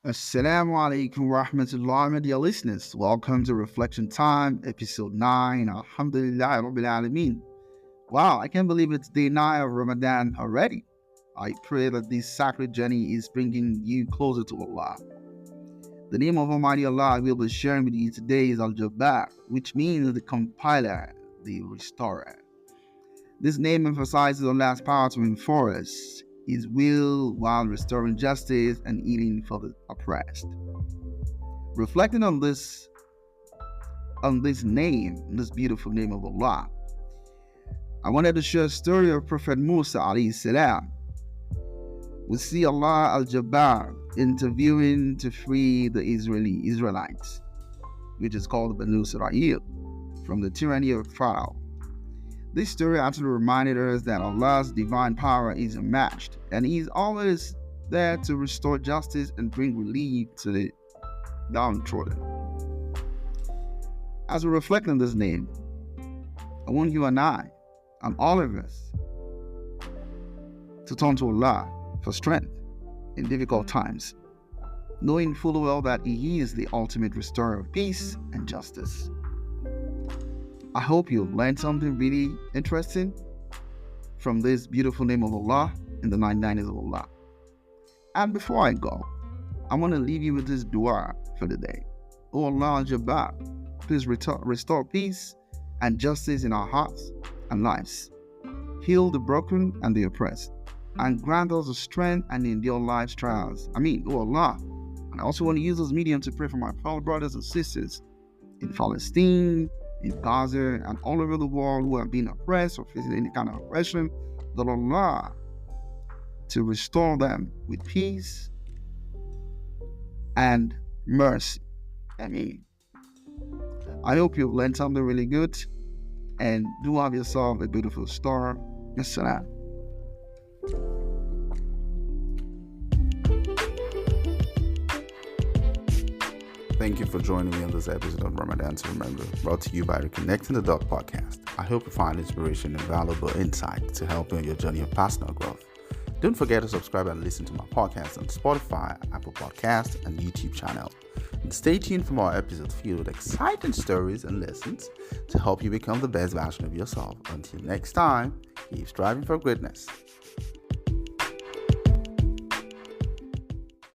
Assalamu alaikum wa rahmatullahi, my dear listeners. Welcome to Reflection Time, episode 9. Alhamdulillah Rabbil Alameen. Wow, I can't believe it's day 9 of Ramadan already. I pray that this sacred journey is bringing you closer to Allah. The name of Almighty Allah we'll be sharing with you today is Al-Jabbar, which means the Compeller, the Restorer. This name emphasizes Allah's power to enforce His will while restoring justice and healing for the oppressed. Reflecting on this name, this beautiful name of Allah, I wanted to share a story of Prophet Musa alayhi salam. We see Allah Al-Jabbar interviewing to free the Israelites, which is called the Banu Israel, from the tyranny of Pharaoh. This story actually reminded us that Allah's divine power is unmatched, and He is always there to restore justice and bring relief to the downtrodden. As we reflect on this name, I want you and I, and all of us, to turn to Allah for strength in difficult times, knowing full well that He is the ultimate restorer of peace and justice. I hope you learned something really interesting from this beautiful name of Allah in the 99Names of Allah. And before I go, I want to leave you with this dua for the day. O Allah Al-Jabbar, please restore peace and justice in our hearts and lives. Heal the broken and the oppressed, and grant us the strength and endure life's trials. O Allah. And I also want to use this medium to pray for my fellow brothers and sisters in Palestine, in Gaza, and all over the world who have been oppressed or facing any kind of oppression, that Allah to restore them with peace and mercy. I hope you've learned something really good, and do have yourself a beautiful star. Assalam. Thank you for joining me on this episode of Ramadan to Remember, brought to you by the Connecting the Dot podcast. I hope you find inspiration and valuable insight to help you on your journey of personal growth. Don't forget to subscribe and listen to my podcast on Spotify, Apple Podcasts, and YouTube channel. And stay tuned for more episodes filled with exciting stories and lessons to help you become the best version of yourself. Until next time, keep striving for greatness.